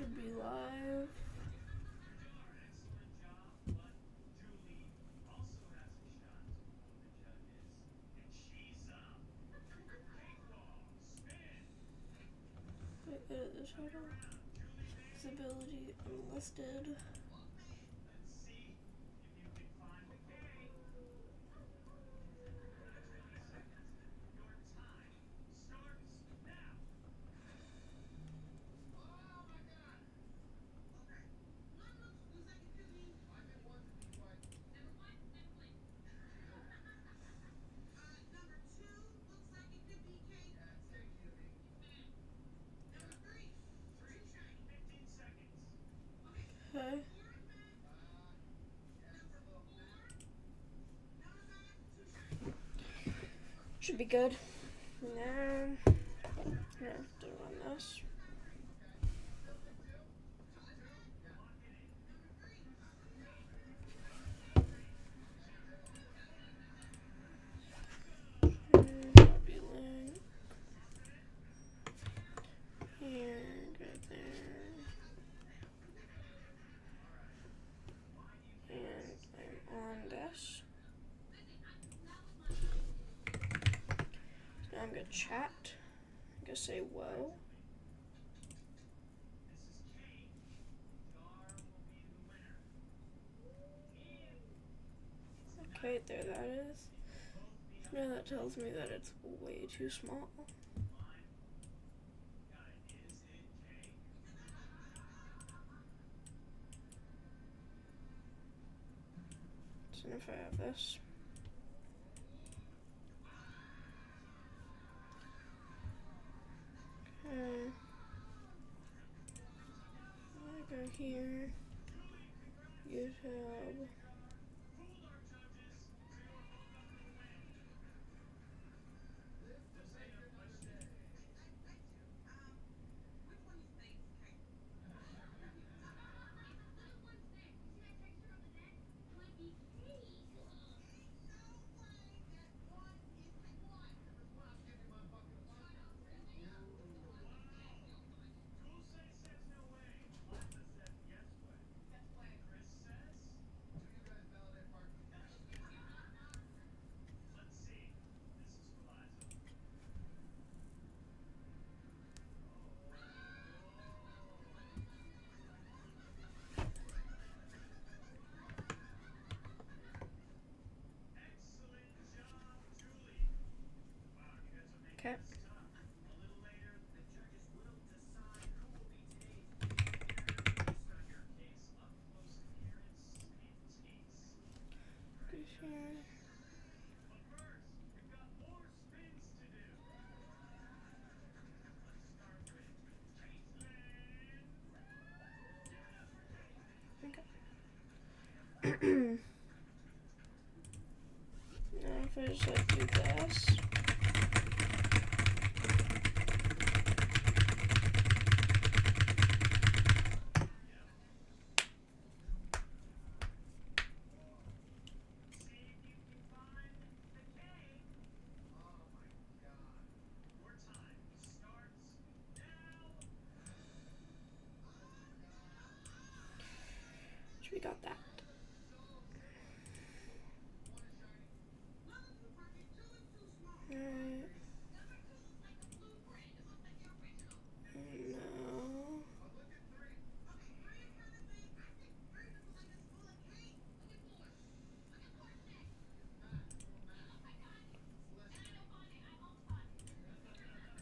should be live. Wait, edit the title. Visibility unlisted. Okay. Should be good. Now, I'm gonna have to run this. Copy link. Here, right there. And I'm on this. Now I'm gonna chat. I'm gonna say whoa. Okay, there that is. Now that tells me that it's way too small. So if I have this. Okay. I go here. YouTube. Okay. Go here. Okay. Now if I just like do this. So we got that. Alright. No.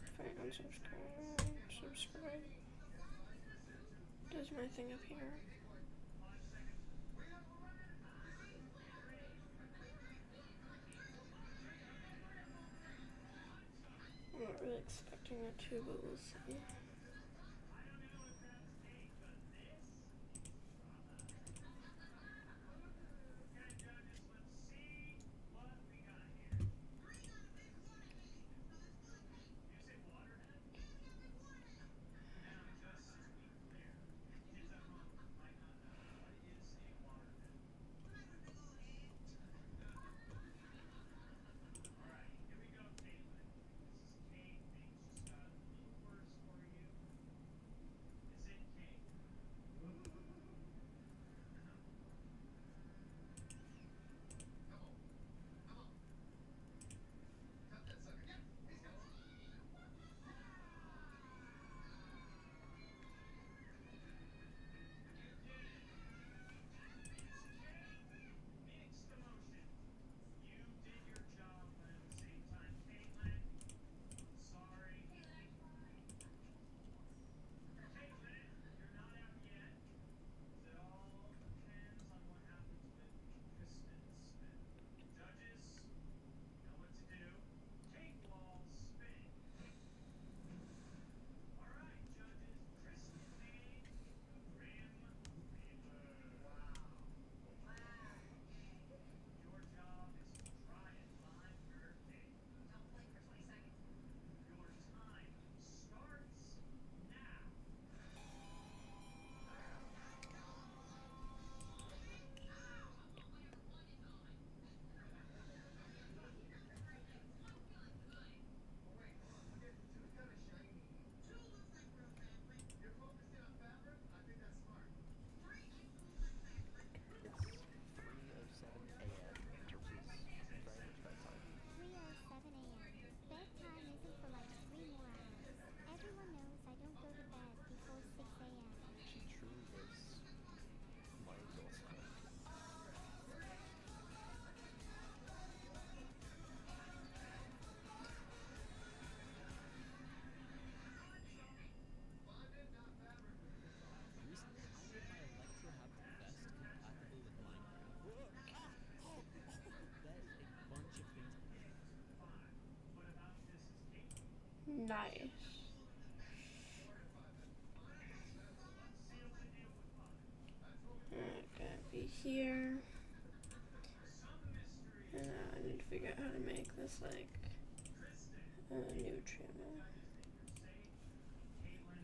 If I unsubscribe, subscribe. Does my thing up here? I'm not really expecting it to, but we'll see.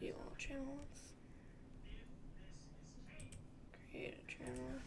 do you want to channel with? Create a channel.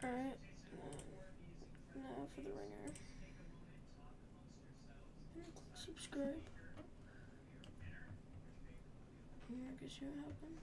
Alright, now for the ringer. Subscribe. I guess you happened.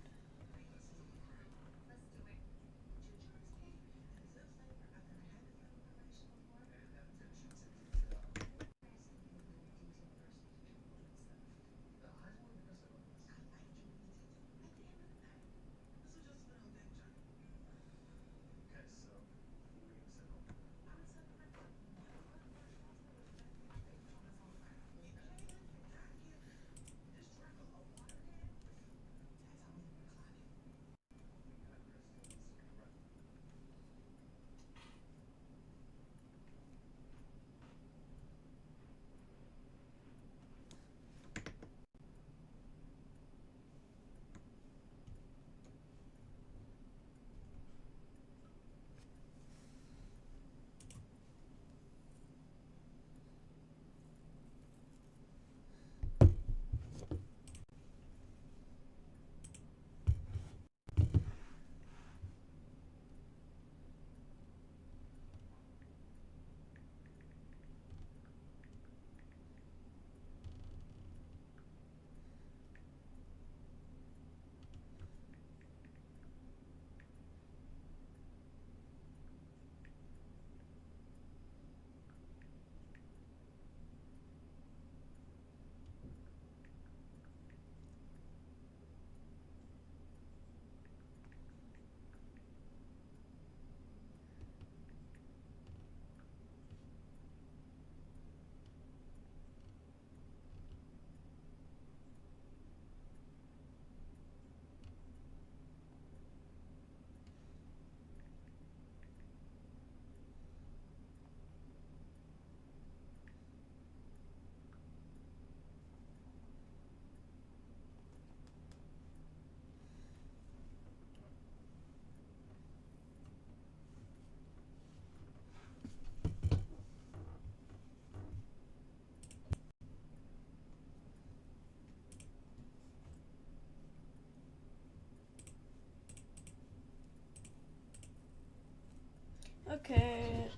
Okay.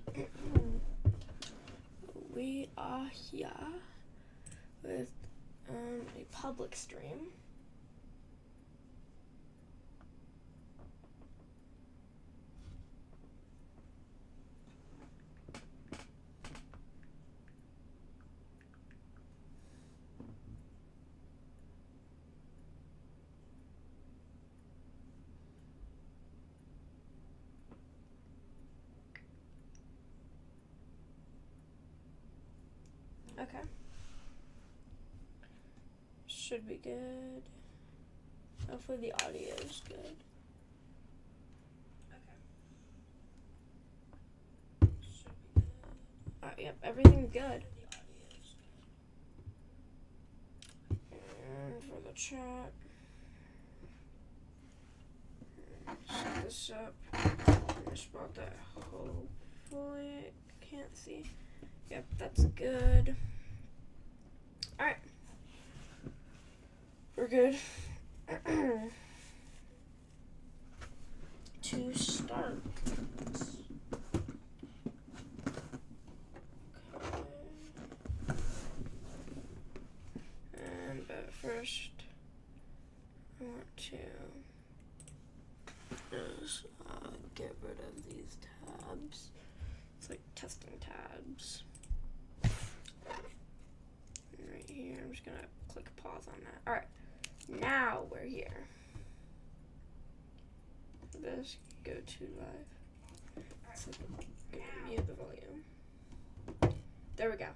We are here with a public stream. Okay. Should be good. Hopefully the audio is good. Okay. Should be good. Alright, yep, everything's good. And for the chat, set this up. I spot that. Hopefully, can't see. Yep, that's good. Alright. We're good. To start. Okay. But first, I want to just get rid of these tabs. It's like testing tabs. And right here, I'm just gonna click pause on that. Alright, now we're here. This, go to live. So mute the volume. There we go.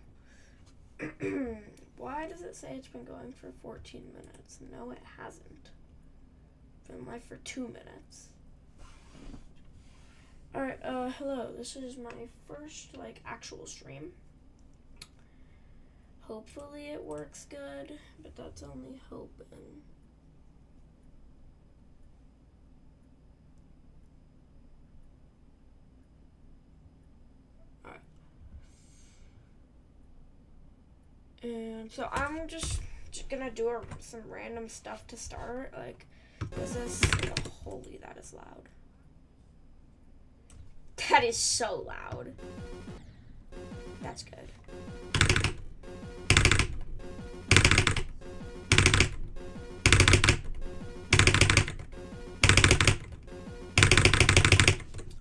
Why does it say it's been going for 14 minutes? No, it hasn't. Been live for 2 minutes. Alright, hello. This is my first, actual stream. Hopefully it works good, but that's only hoping. Alright. And so I'm just gonna do some random stuff to start. This is, holy, that is loud. That is so loud. That's good.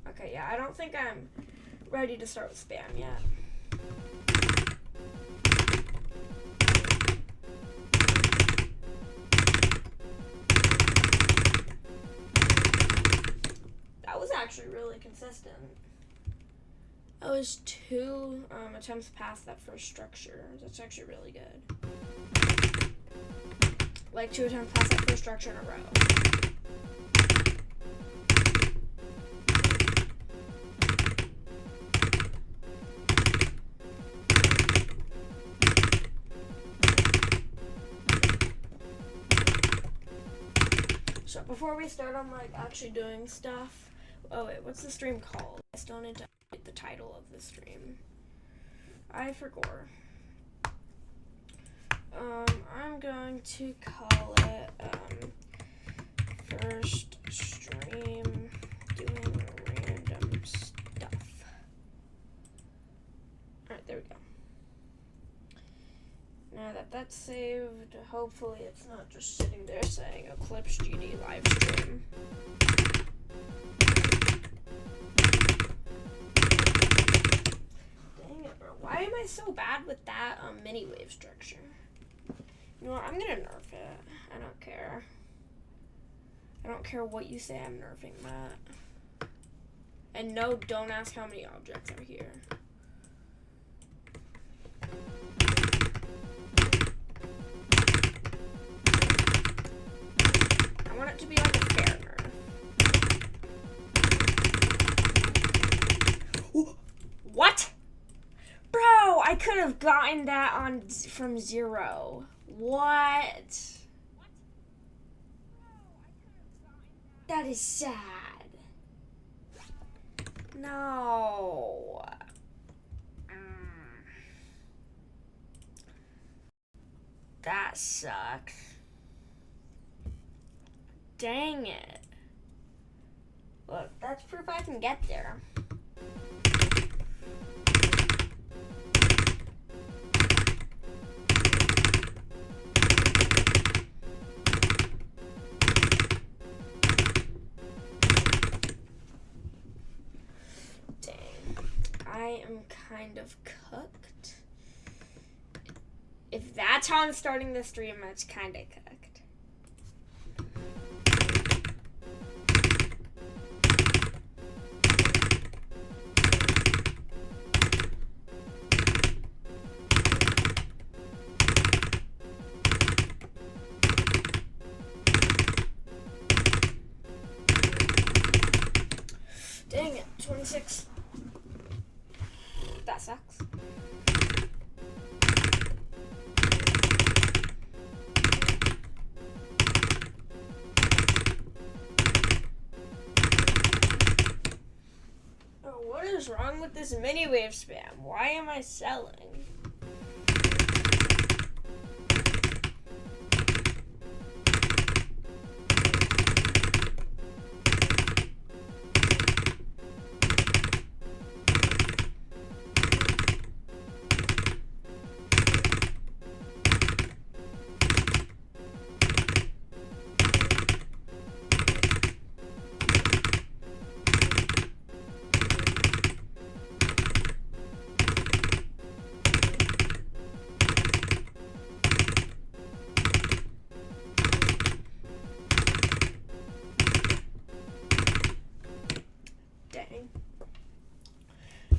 Okay, yeah, I don't think I'm ready to start with spam yet. That was actually really consistent. I was 2 attempts past that first structure. That's actually really good. 2 attempts past that first structure in a row. So before we start on actually doing stuff, oh wait, what's the stream called? I still need to update the title of the stream. I forgot. I'm going to call it first stream doing random stuff. Alright, there we go. Now that that's saved, hopefully it's not just sitting there saying Eclipse GD live stream. Dang it, bro. Why am I so bad with that mini wave structure? You know what? I'm gonna nerf it. I don't care. I don't care what you say, I'm nerfing that. And no, don't ask how many objects are here. I want it to be like a fair nerf. What? Bro, I could have gotten that from 0. What? That is sad. No. That sucks. Dang it. Look, that's proof I can get there. I am kind of cooked. If that's how I'm starting the stream, that's kind of cooked. Dang it, 26. That sucks. Oh, what is wrong with this mini wave spam? Why am I selling?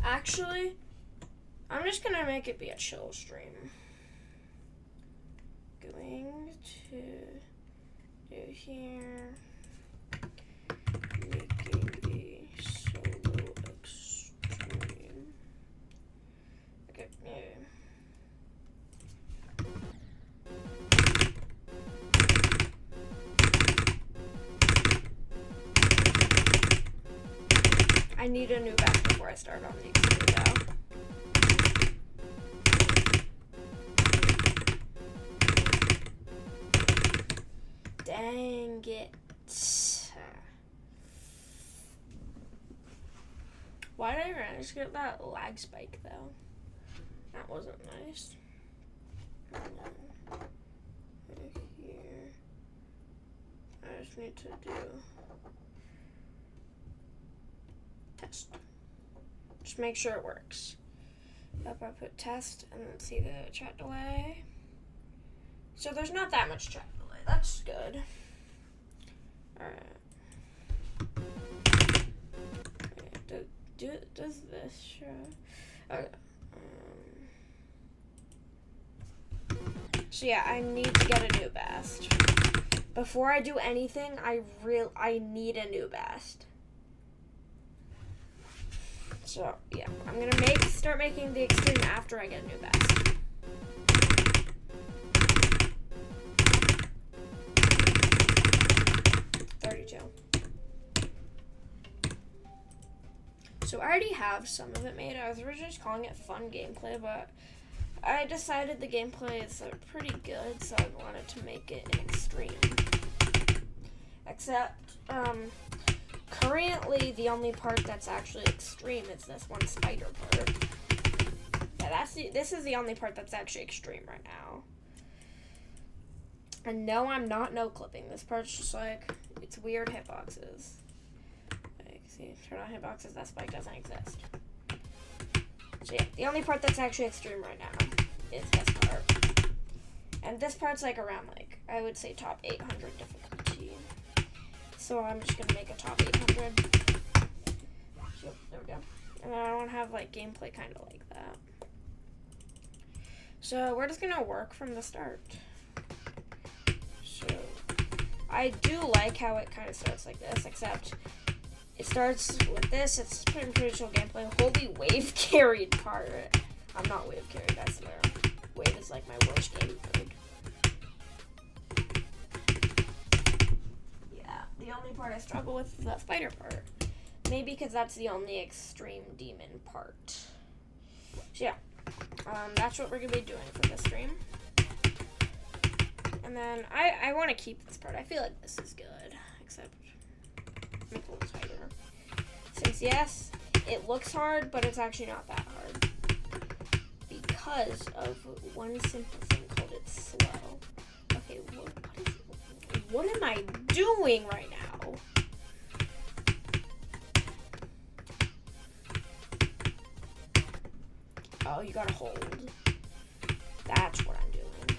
Actually, I'm just gonna make it be a chill stream. Going to do here, making a solo extreme. Okay, yeah. I need a new back before I start on the extreme though. Dang it. Why did I manage to get that lag spike though? That wasn't nice. Right here. I just need to do test. Just make sure it works. Yep, I put test and then see the chat delay. So there's not that much chat delay. That's good. Alright. Does this show? Okay. So yeah, I need to get a new best. Before I do anything, I need a new best. So yeah, I'm gonna start making the extreme after I get a new best. So I already have some of it made. I was originally just calling it fun gameplay, but I decided the gameplay is pretty good, so I wanted to make it an extreme. Except, currently the only part that's actually extreme is this one spider part. Yeah, this is the only part that's actually extreme right now. And no, I'm not no-clipping. This part's just like, it's weird hitboxes. Like, see, turn on hitboxes, that spike doesn't exist. So yeah, the only part that's actually extreme right now is this part. And this part's like around, like, I would say top 800 difficulty. So I'm just gonna make a top 800. Yep, there we go. And then I want to have like gameplay kind of like that. So we're just gonna work from the start. So I do like how it kind of starts like this, except it starts with this. It's pretty chill gameplay. Holy wave carried part. I'm not wave carried, I swear. Wave is like my worst game mode. Yeah, the only part I struggle with is that spider part. Maybe because that's the only extreme demon part. So yeah, that's what we're going to be doing for this stream. And then I want to keep this part. I feel like this is good, except make it a little tighter. Since yes, it looks hard, but it's actually not that hard. Because of one simple thing called it's slow. Okay, what am I doing right now? Oh, you gotta hold. That's what I'm doing.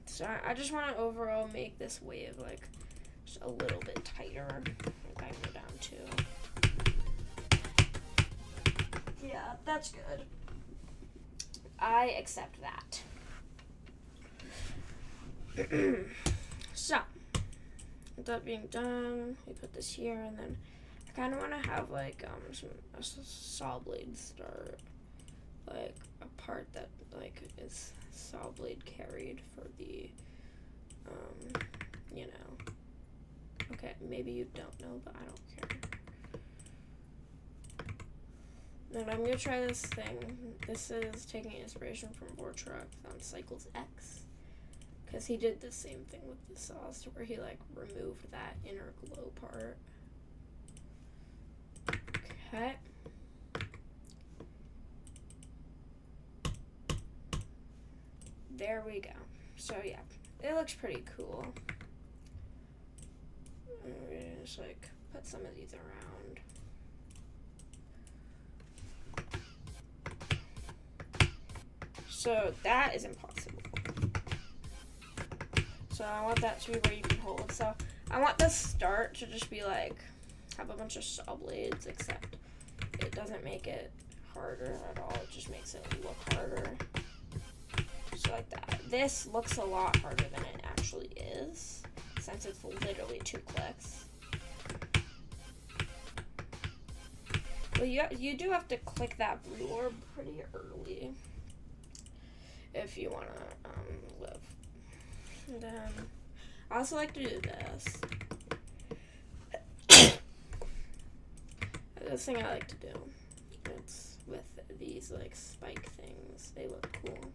So I just want to overall make this wave like just a little bit tighter. I can go down too. Yeah, that's good. I accept that. So, with that being done, we put this here, and then I kind of want to have like a saw blade start, like a part that like is saw blade carried for the, you know. Okay, maybe you don't know, but I don't care. Then I'm gonna try this thing. This is taking inspiration from Vortrek on Cycles X. Because he did the same thing with the sauce where he like removed that inner glow part. Okay. There we go. So yeah, it looks pretty cool. And we're gonna just like put some of these around. So that is impossible. So I want that to be where you can hold. So I want the start to just be like, have a bunch of saw blades, except it doesn't make it harder at all. It just makes it look harder. So like that. This looks a lot harder than it actually is, since it's literally 2 clicks. But you do have to click that blue orb pretty early if you want to live. And then I also like to do this. This thing I like to do. It's with these like spike things. They look cool.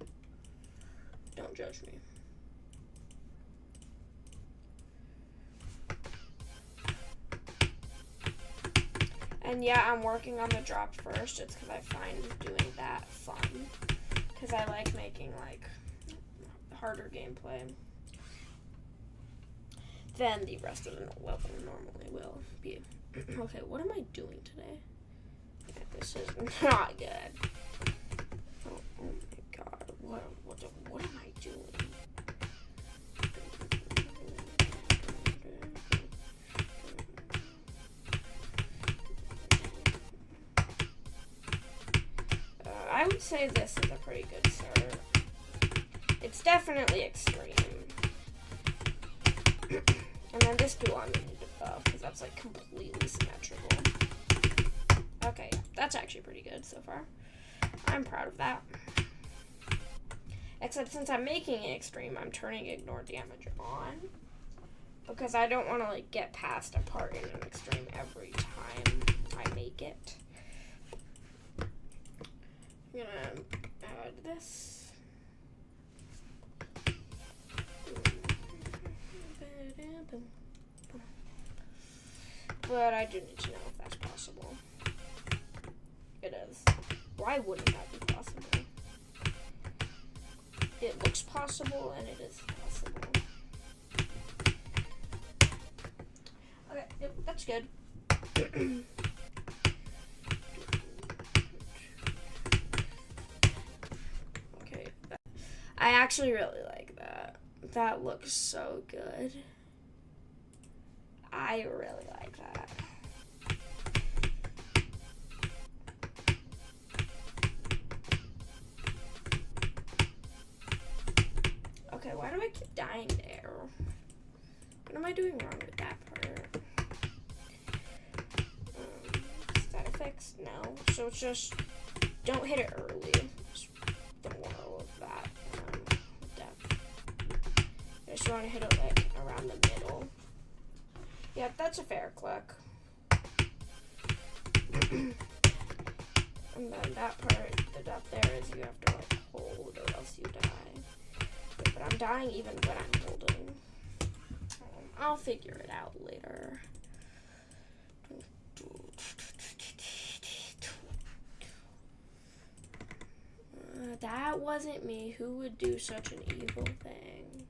Don't judge me. And yeah, I'm working on the drop first. It's because I find doing that fun. Because I like making like harder gameplay than the rest of the level normally will be. Okay, what am I doing today? Okay, this is not good. Oh my god, what am I doing? I would say this is a pretty good start. It's definitely extreme. And then this duo I'm gonna need to buff because that's like completely symmetrical. Okay, that's actually pretty good so far. I'm proud of that. Except since I'm making it extreme, I'm turning ignore damage on. Because I don't want to like get past a part in an extreme every time I make it. I'm gonna add this. But I do need to know if that's possible. It is. Why wouldn't that be possible? It looks possible and it is possible. Okay, yep, that's good. Okay, I actually really like that. That looks so good. I really like that. Okay, why do I keep dying there? What am I doing wrong with that part? Is that a fix? No. So it's just, don't hit it early. Just the moral of that depth. I just want to hit it like around the middle. Yeah, that's a fair click. And then that part, the depth there is you have to like hold or else you die. But I'm dying even when I'm holding. I'll figure it out later. That wasn't me. Who would do such an evil thing?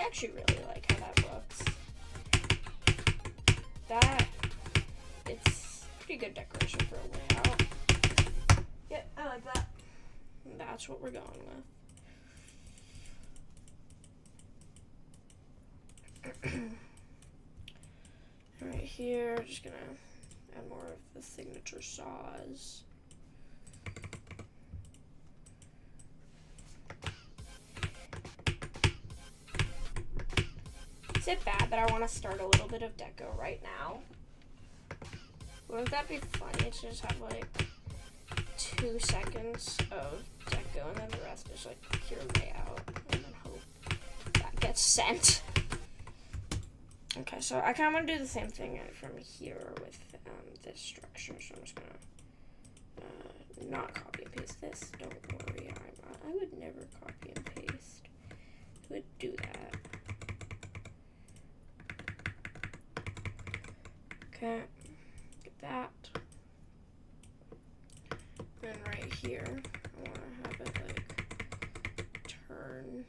actually really like how that looks. It's pretty good decoration for a layout. Yep, I like that. That's what we're going with. Right here, just gonna add more of the signature saws. Is it bad that I want to start a little bit of deco right now? Wouldn't that be funny to just have like 2 seconds of deco and then the rest is like pure layout and then hope that gets sent? Okay, so I kind of want to do the same thing from here with this structure, so I'm just gonna not copy and paste this. Don't worry, I would never copy and paste. Who would do that? Okay, get that. Then right here, I want to have it like turn.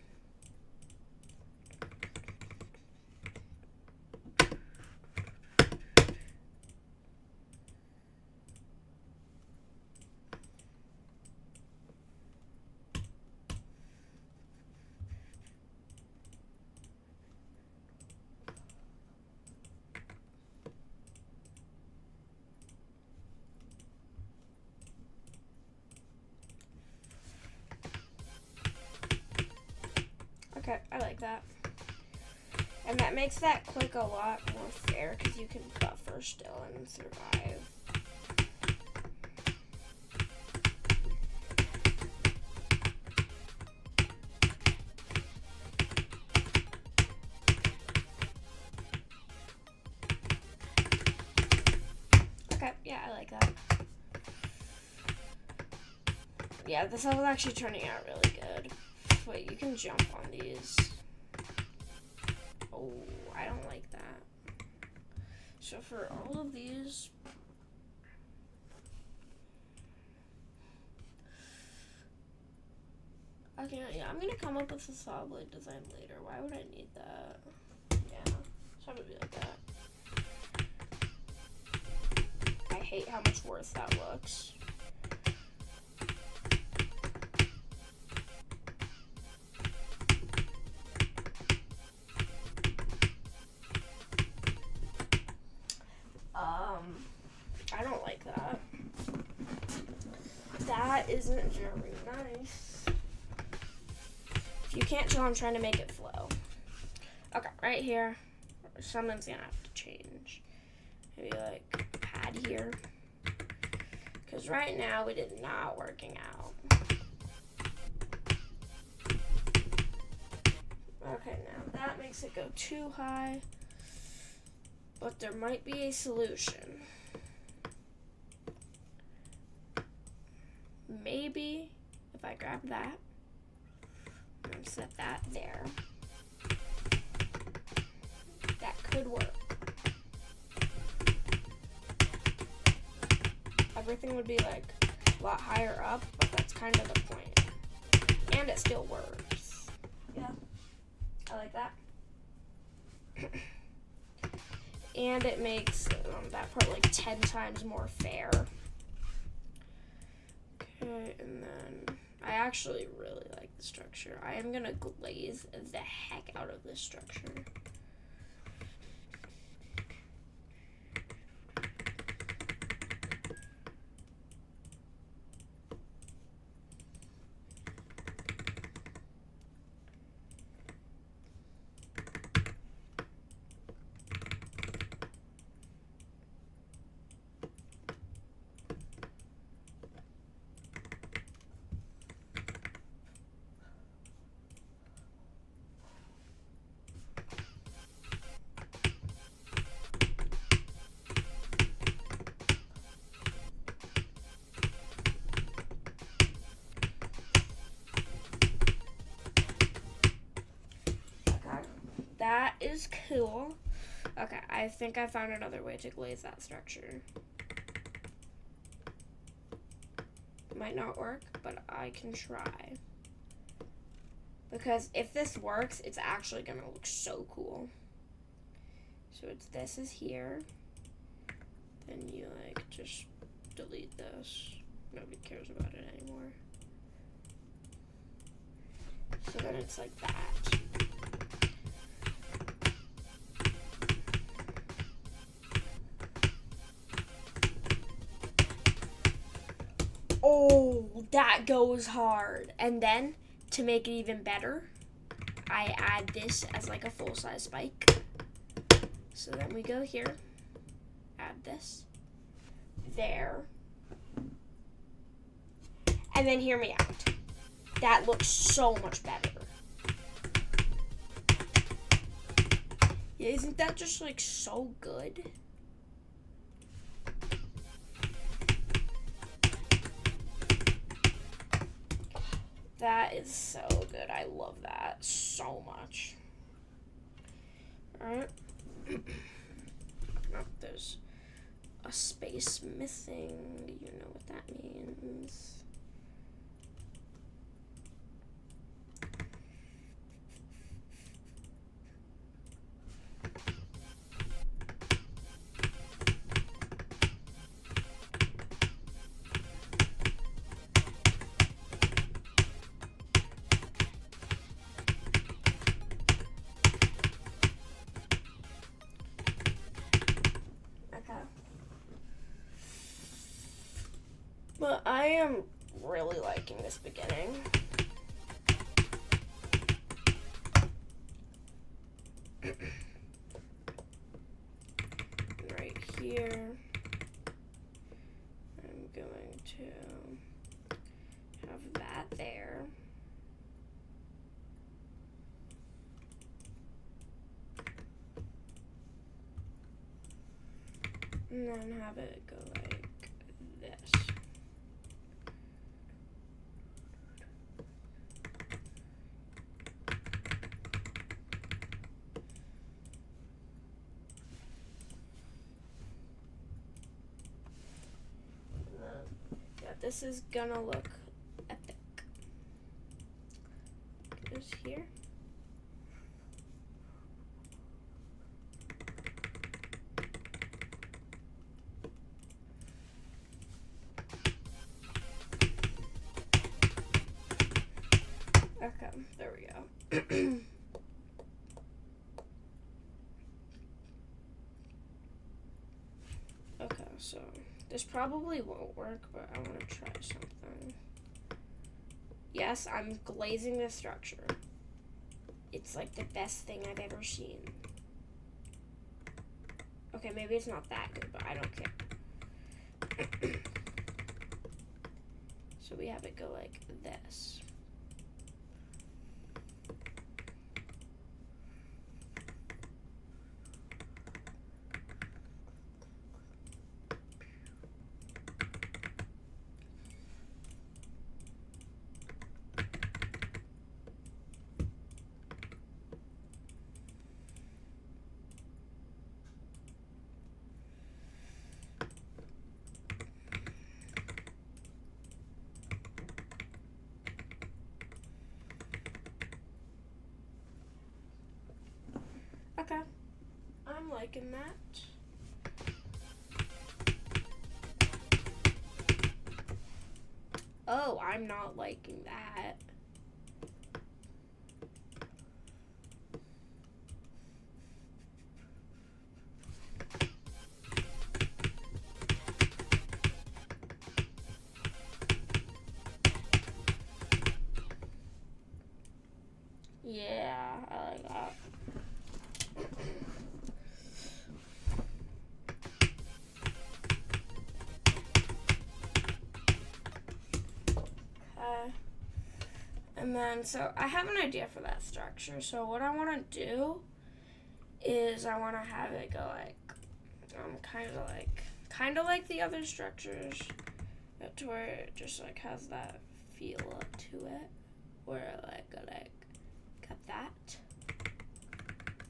Okay, I like that. And that makes that click a lot more fair because you can buffer still and survive. Okay, yeah, I like that. Yeah, this is actually turning out really good. Wait, you can jump on these. Oh, I don't like that. So for all of these, okay, yeah, I'm gonna come up with a solid design later. Why would I need that? Yeah, so I'm gonna be like that. I hate how much worse that looks. I don't like that. That isn't very nice. If you can't tell, I'm trying to make it flow. Okay, right here, something's gonna have to change. Maybe like a pad here. Because right now it is not working out. Okay, now that makes it go too high. But there might be a solution. Maybe if I grab that and set that there, that could work. Everything would be like a lot higher up, but that's kind of the point. And it still works. Yeah, I like that. And it makes that part like 10 times more fair. Okay, and then I actually really like the structure. I am gonna glaze the heck out of this structure. That is cool. Okay, I think I found another way to glaze that structure. Might not work, but I can try. Because if this works, it's actually gonna look so cool. So this is here. Then you like just delete this. Nobody cares about it anymore. So then it's like that. Oh, that goes hard. And then to make it even better, I add this as like a full-size spike. So then we go here, add this, there, and then hear me out. That looks so much better. Yeah, isn't that just like so good? That is so good. I love that so much. Alright. Oh, there's a space missing. You know what that means. But I am really liking this beginning. Right here, I'm going to have that there. And then have it go like this. Yeah, this is gonna look epic. Just here. Okay, there we go. Okay, so this probably won't work, but I want to try something. Yes, I'm glazing this structure. It's like the best thing I've ever seen. Okay, maybe it's not that good, but I don't care. So we have it go like this. Okay, I'm liking that. Oh, I'm not liking that. Yeah, I like that. And then, so I have an idea for that structure. So what I want to do is I want to have it go like, kind of like the other structures, to where it just like has that feel to it, where like got that,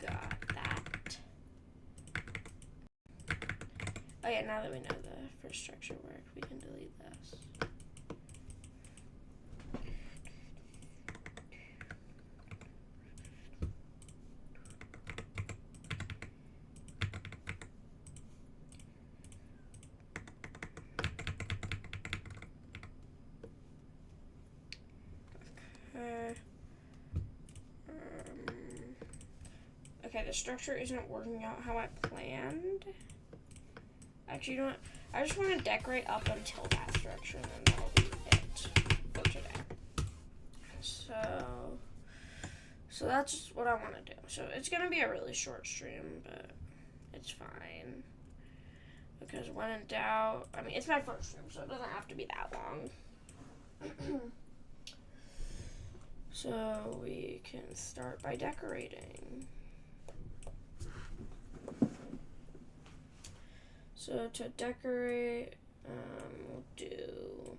got that. Oh yeah, now that we know the first structure worked, we can delete this. the structure isn't working out how I planned. Actually, you know what? I just want to decorate up until that structure, and then that'll be it for today. So that's what I want to do. So it's going to be a really short stream, but it's fine. Because when in doubt, I mean, it's my first stream, so it doesn't have to be that long. So we can start by decorating. So to decorate, we'll do...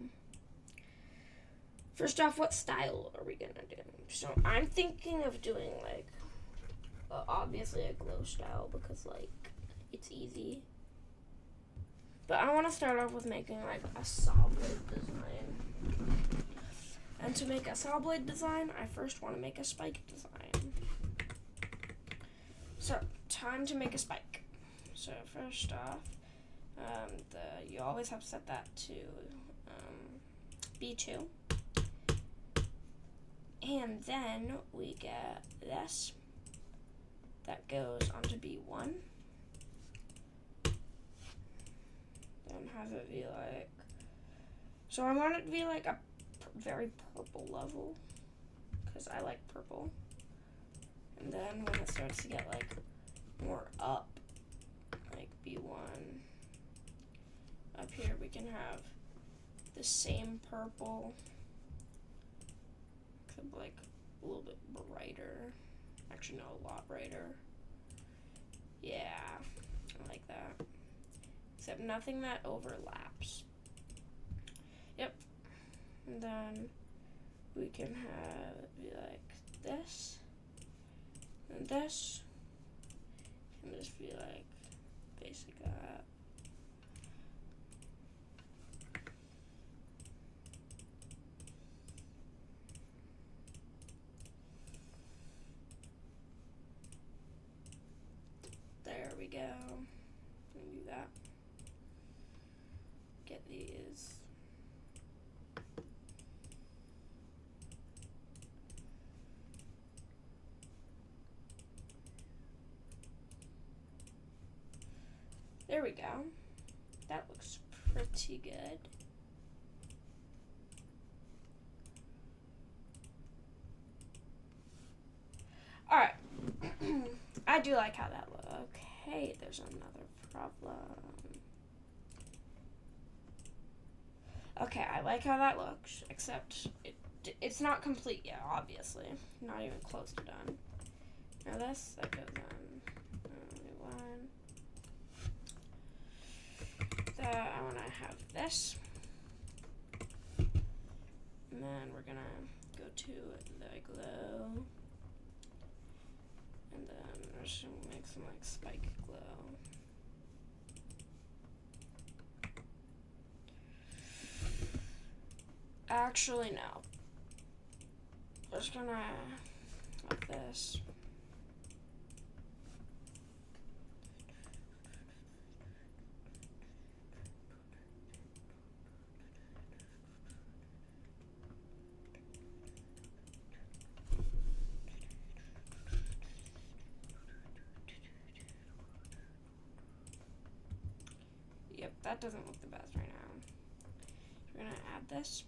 First off, what style are we gonna do? So I'm thinking of doing, like, obviously a glow style because, like, it's easy. But I want to start off with making, like, a saw blade design. And to make a saw blade design, I first want to make a spike design. So, time to make a spike. So first off, you always have to set that to B2. And then we get this that goes onto B1. Then have it be like, so I want it to be like a very purple level because I like purple. And then when it starts to get like more up, like B1, up here we can have the same purple, except like a little bit brighter. Actually, no, a lot brighter. Yeah, I like that. Except nothing that overlaps. Yep. And then we can have it be like this. And this. And just be like basic that. There we go. Do that. Get these. There we go. That looks pretty good. Alright. I do like how that looks. Okay, there's another problem. Okay, I like how that looks, except it's not complete yet, obviously. Not even close to done. Now this, that goes on. One. That, I want to have this. And then we're going to go to the glow. And then we're just going to make some like spike glow. Actually, no. Just gonna like this. Yep, that doesn't look the best right now. We're gonna add this.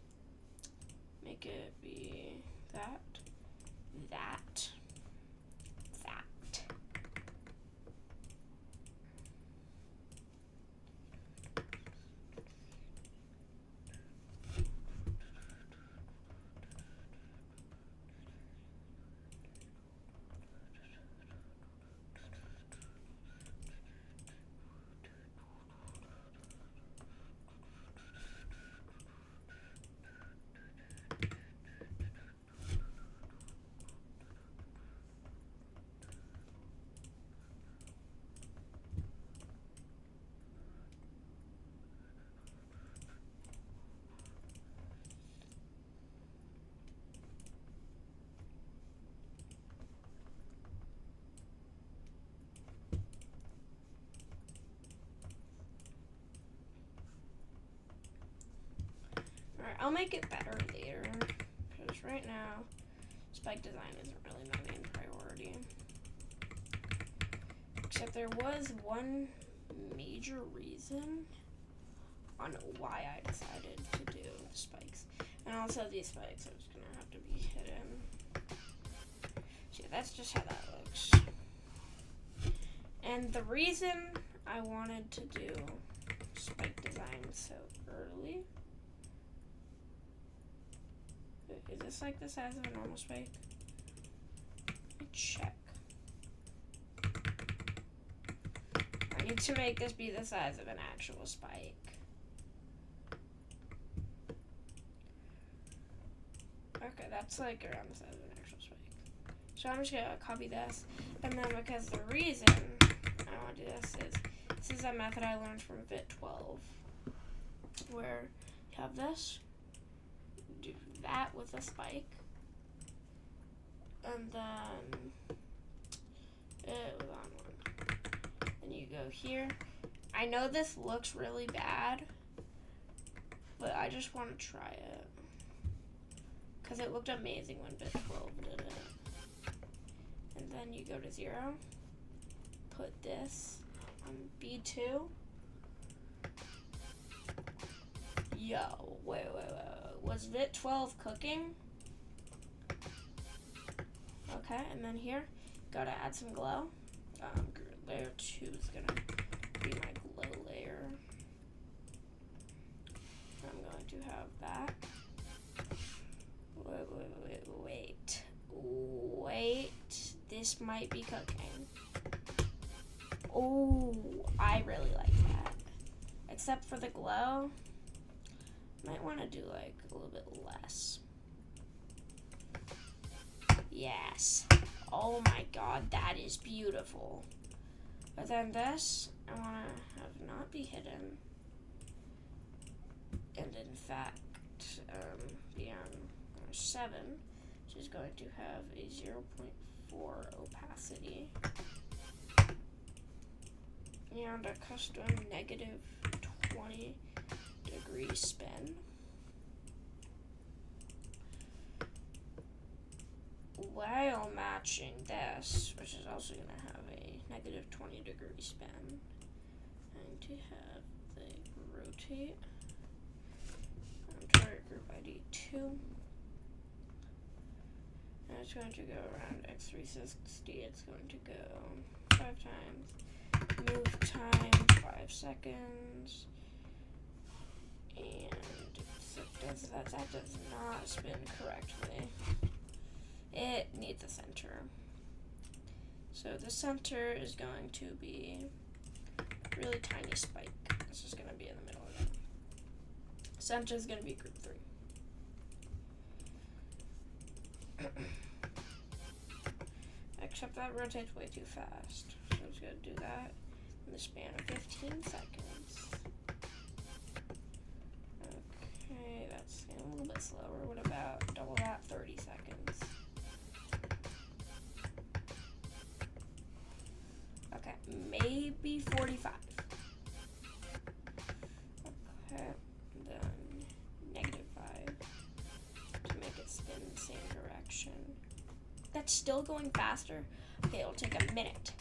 Make it be that, that, that. Alright, I'll make it better later, because right now, spike design isn't really my main priority. Except there was one major reason on why I decided to do the spikes. And also these spikes are just gonna have to be hidden. So that's just how that looks. And the reason I wanted to do spike design so early. Is this like the size of a normal spike? Let me check. I need to make this be the size of an actual spike. Okay, that's like around the size of an actual spike. So I'm just gonna copy this. And then because the reason I want to do this is a method I learned from VIT 12. Where you have this, do that with a spike, and then it was on one. Then you go here. I know this looks really bad, but I just want to try it because it looked amazing when VIT 12 did it. And then you go to 0, put this on B2. Yo, wait. Was VIT 12 cooking? Okay, and then here, gotta add some glow. Layer 2 is gonna be my glow layer. I'm going to have that. Wait. This might be cooking. Oh, I really like that. Except for the glow. Might want to do like a little bit less. Yes. Oh my god, that is beautiful. But then this, I want to have not be hidden. And in fact, be on 7, which is going to have a 0.4 opacity. And a custom negative 20 degree spin. While matching this, which is also going to have a negative 20 degree spin. I'm going to have the rotate. Target group ID 2. And it's going to go around x360. It's going to go 5 times. Move time 5 seconds. And that does not spin correctly. It needs a center. So the center is going to be a really tiny spike. It's just going to be in the middle of it. Center is going to be group 3. Except that rotates way too fast. So I'm just going to do that in the span of 15 seconds. Okay, that's a little bit slower. What about double that? 30 seconds. Okay, maybe 45. Okay, then negative 5 to make it spin the same direction. That's still going faster. Okay, it'll take a minute.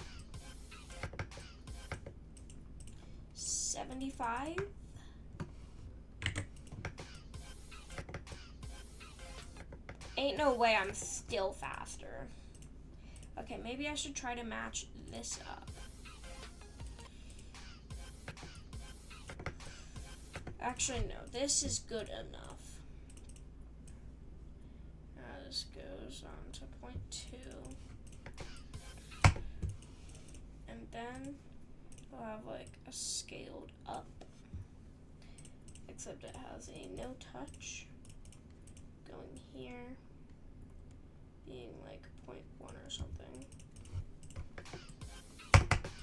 75. Ain't no way I'm still faster. Okay, maybe I should try to match this up. Actually, no, this is good enough. This goes on to 0.2. And then I'll have like a scaled up. Except it has a no touch going here, being like 0.1 or something.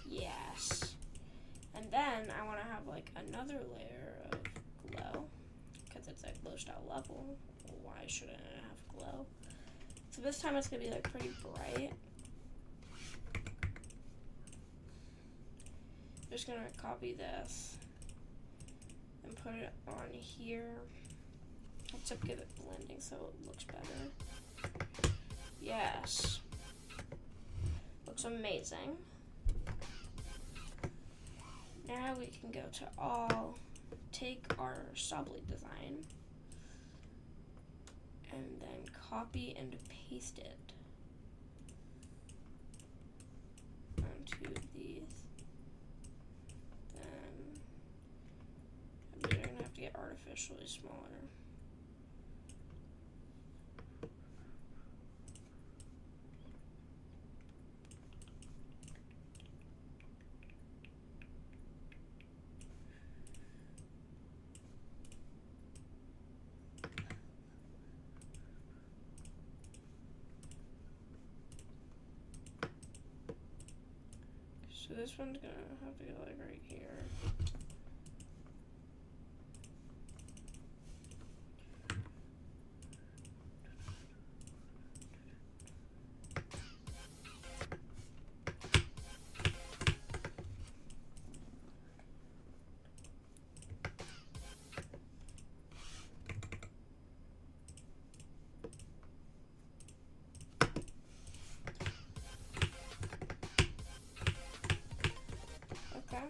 Yes. And then I want to have like another layer of glow, because it's a glow style level. Why shouldn't it have glow? So this time it's going to be like pretty bright. Just going to copy this and put it on here. Except give it blending so it looks better. Yes. Looks amazing. Now we can go to all, take our Sabli design, and then copy and paste it onto these. Then we're gonna have to get artificially smaller. So this one's gonna have to go like right here. Okay.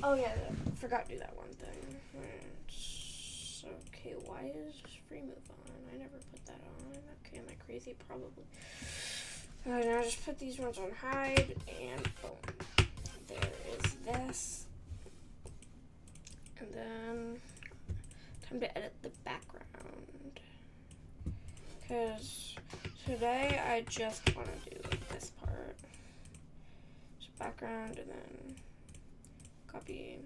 Oh yeah, forgot to do that one thing. Okay, why is free move on? I never put that on. Okay, am I crazy? Probably. Alright, now just put these ones on hide, and boom. There is this. And then, time to edit the background. Because today I just want to do this part. Just background, and then copy,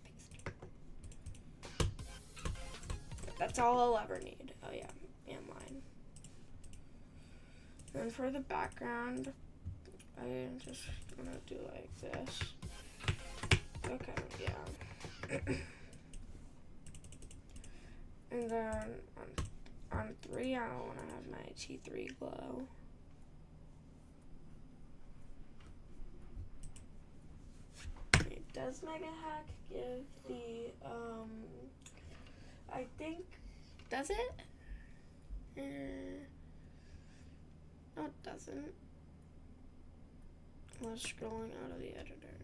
paste. That's all I'll ever need. Oh yeah, and line. And for the background, I just want to do like this. Okay, yeah. And then on 3, I want to have my T3 glow. Does Mega Hack give the, I think, does it? No, it doesn't. I was scrolling out of the editor.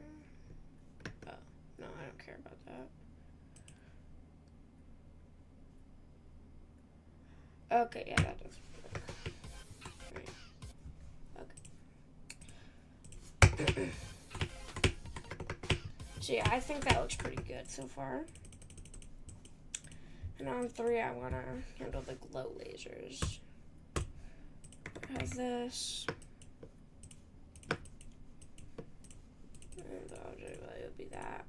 Oh, no, I don't care about that. Okay, yeah, that does work. Right. Okay. So yeah, I think that looks pretty good so far. And on 3, I want to handle the glow lasers. It has this. And the object value would be that.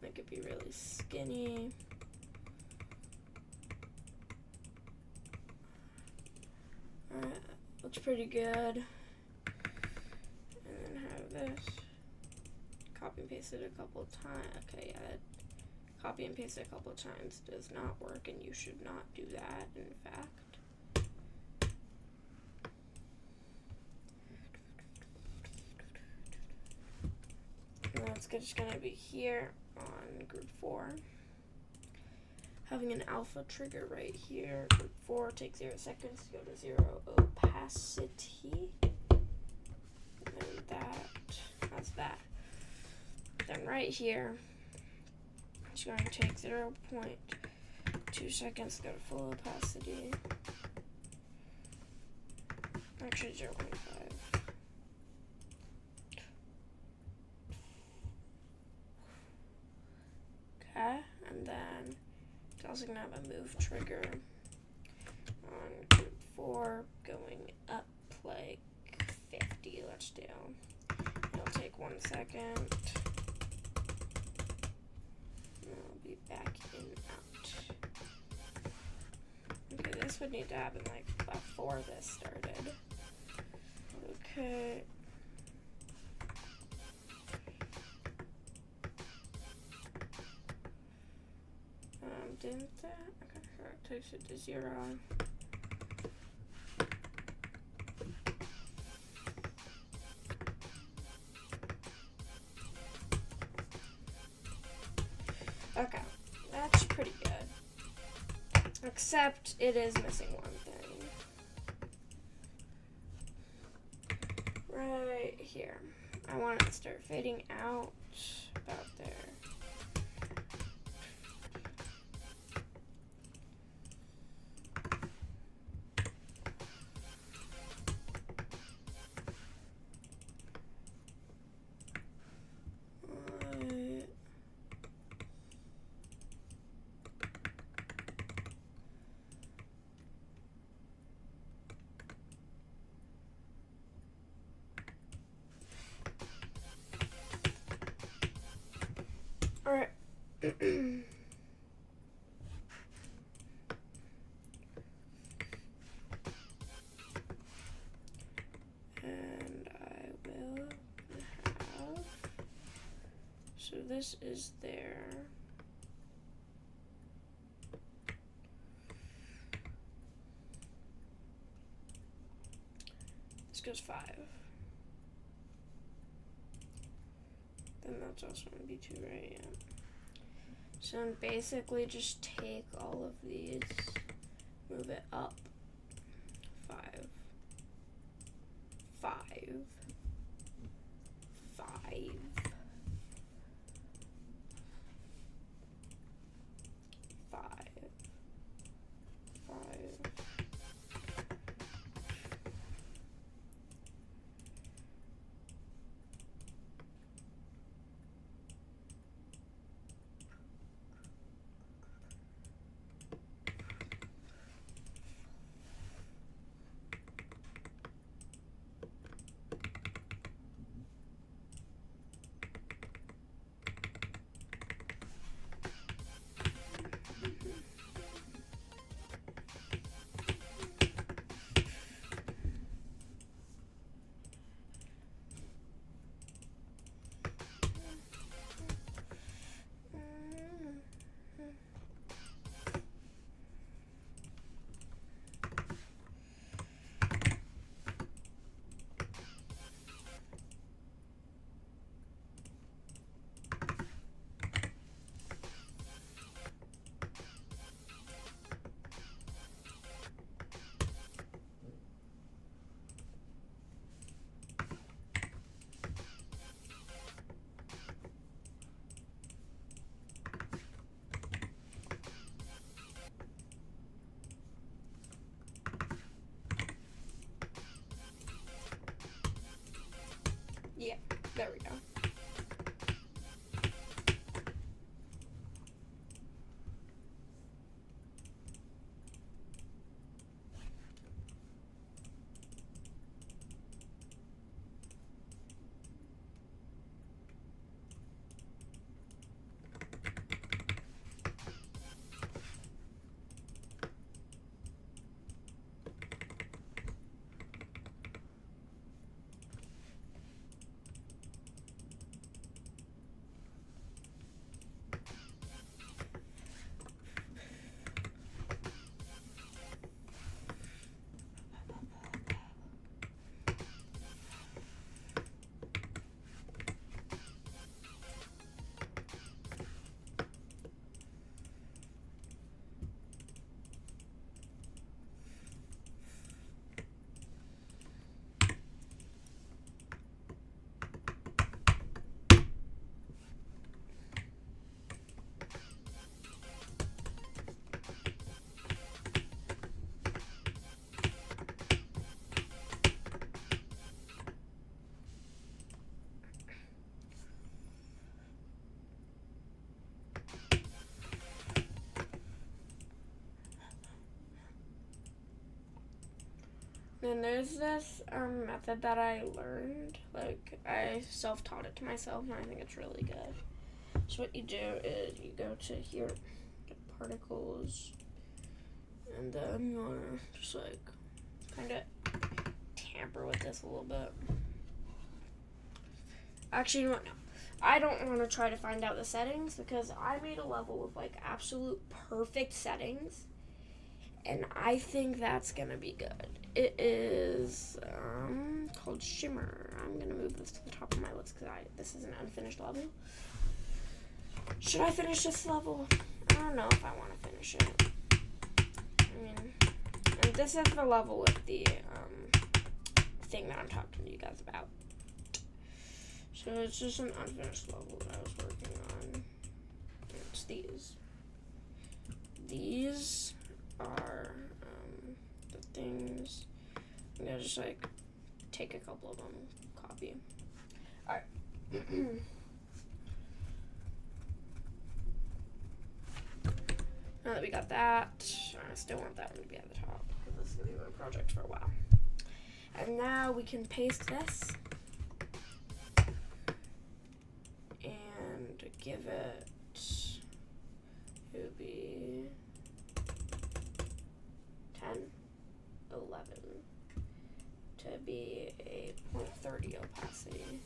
Make it be really skinny. Looks pretty good. And then have this. Copy and paste it a couple times. Okay, yeah, copy and paste it a couple times does not work, and you should not do that, in fact. And that's just going to be here on group 4. Having an alpha trigger right here. Group 4 takes 0 seconds to go to 0 opacity. And that's that. Then right here, it's going to take 0.2 seconds to go to full opacity. Actually, 0.5. Okay, and then it's also going to have have a move trigger on group 4 going up like 50. Let's do. It'll take 1 second. I'll be back in out. Okay, this would need to happen like before this started. Okay. Didn't that? Okay, so it takes it to 0. Okay, that's pretty good. Except it is missing one thing. Right here. I want it to start fading out about there. Alright. And I will have, so this is there. This goes 5. Then that's also going to be 2, right? Yeah. So then basically just take all of these, move it up 5, 5, 5, 5, 5. Yeah, there we go. then there's this method that I learned. Like, I self-taught it to myself, and I think it's really good. So what you do is you go to here, get particles, and then you want to just, like, kind of tamper with this a little bit. Actually, you know what? No. I don't want to try to find out the settings because I made a level with, like, absolute perfect settings, and I think that's going to be good. It is called Shimmer. I'm going to move this to the top of my list because this is an unfinished level. Should I finish this level? I don't know if I want to finish it. I mean, and this is the level with the thing that I'm talking to you guys about. So it's just an unfinished level that I was working on. It's these. These are the things. I'm gonna just like take a couple of them, copy. Alright. Now that we got that, I still want that one to be at the top because this is gonna be my project for a while. And now we can paste this and give it, would be 10, 11 to be a 0.30 opacity.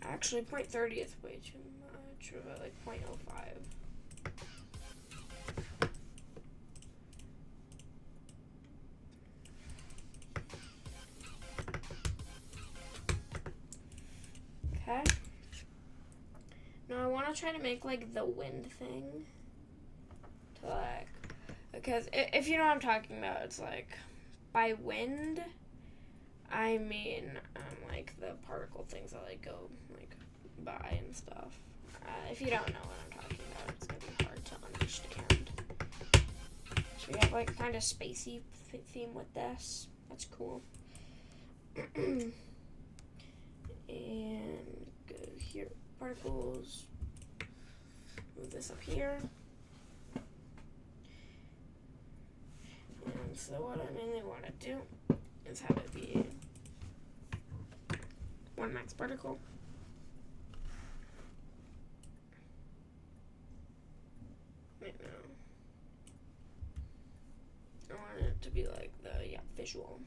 Actually, 0.30 is way too much, or like 0.05. Okay. Now I want to try to make like the wind thing. To like, because if you know what I'm talking about, it's like, by wind, I mean, like the particle things that like go like by and stuff. If you don't know what I'm talking about, it's gonna be hard to understand. So we have like kind of spacey theme with this. That's cool. And go here, particles. Move this up here. And so what I mainly want to do is have it be one max particle. Wait, no. I want it to be like the, visual.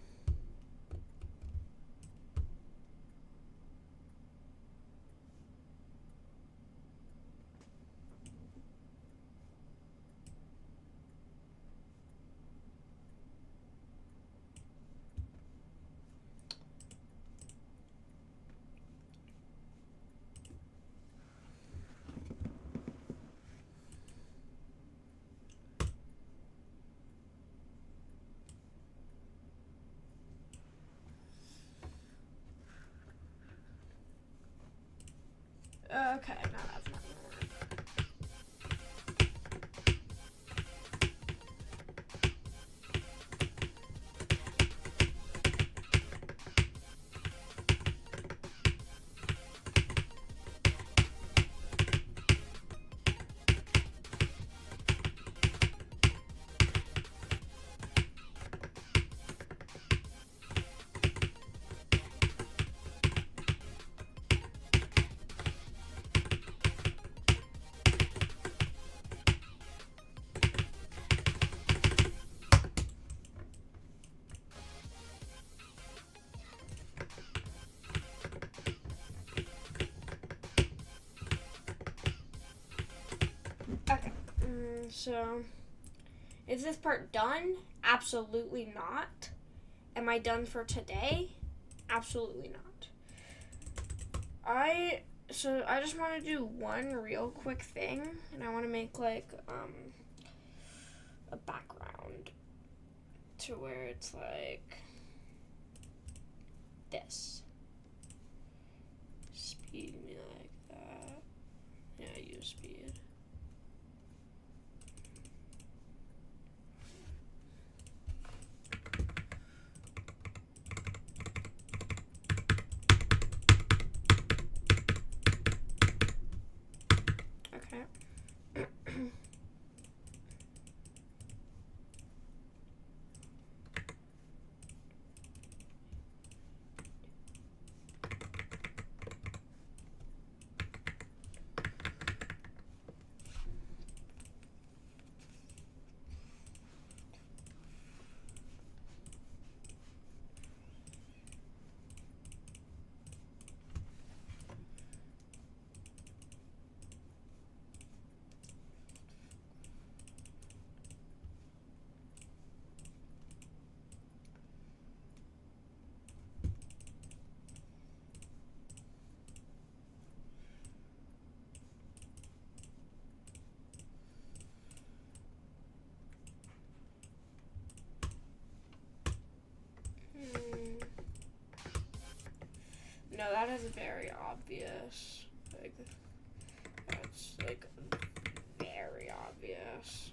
Okay, now that's not gonna work. Okay, so is this part done? Absolutely not. Am I done for today? Absolutely not. I just want to do one real quick thing, and I want to make like a background to where it's like this. Speed me like that. Yeah, use speed. obvious. Like, that's like very obvious.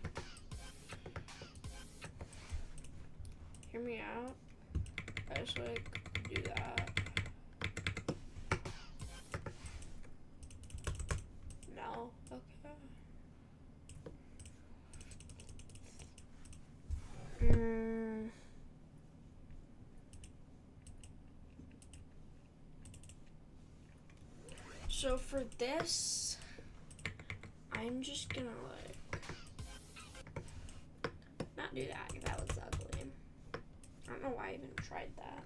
Hear me out. I just like do that. No? Okay. So for this, I'm just gonna like not do that because that looks ugly. I don't know why I even tried that.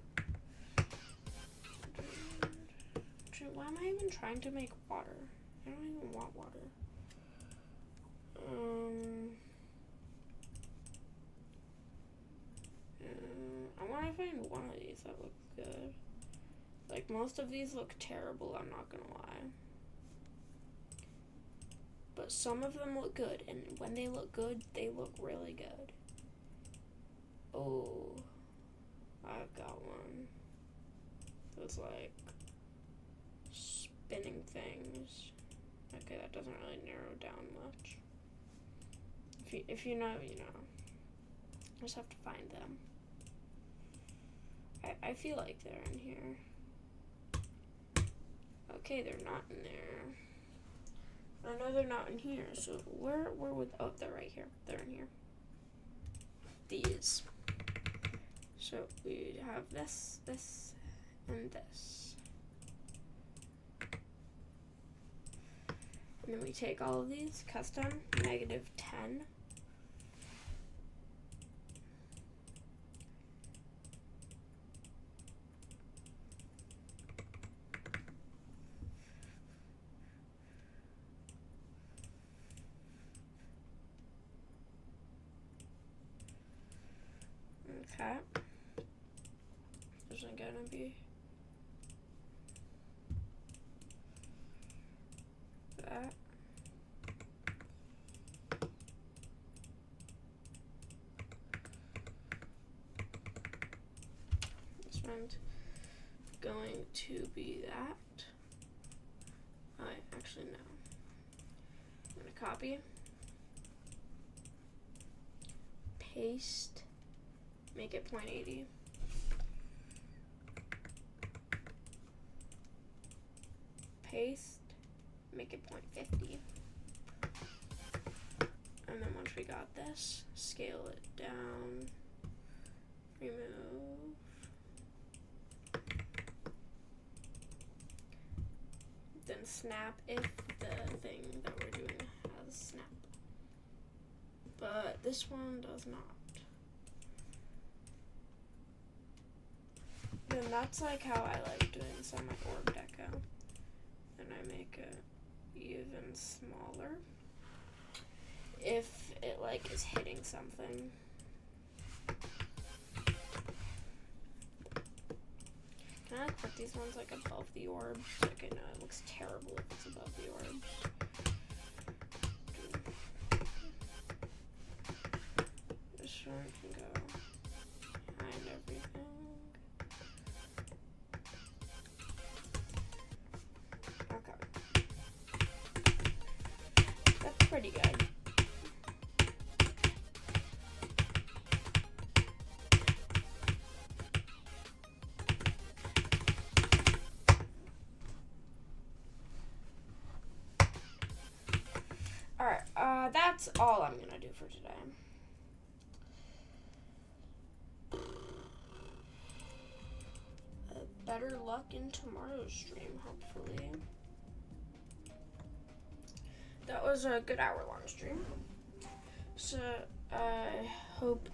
Why am I even trying to make water? I don't even want water. I want to find one of these that looks good. Like, most of these look terrible, I'm not gonna lie. But some of them look good, and when they look good, they look really good. Oh, I've got one. It's like spinning things. Okay, that doesn't really narrow down much. If you know, you know. I just have to find them. I feel like they're in here. Okay, they're not in there. I know they're not in here, so where would, oh, they're right here. They're in here. These. So we have this, this, and this. And then we take all of these, custom, -10. Okay. Isn't gonna be that. This one's going to be that. Actually no. I'm gonna copy, paste, make it 0.80. Paste, make it 0.50. And then once we got this, scale it down, remove. Then snap if the thing that we're doing has snap. But this one does not. Then that's like how I like doing some of my orb deco. And I make it even smaller if it like is hitting something. Can I like put these ones like above the orbs? Okay, no, it looks terrible if it's above the orbs. This one can go behind everything. Okay. That's pretty good. Alright, that's all I'm gonna do for today. Better luck in tomorrow's stream, hopefully. That was a good hour-long stream. So, I hope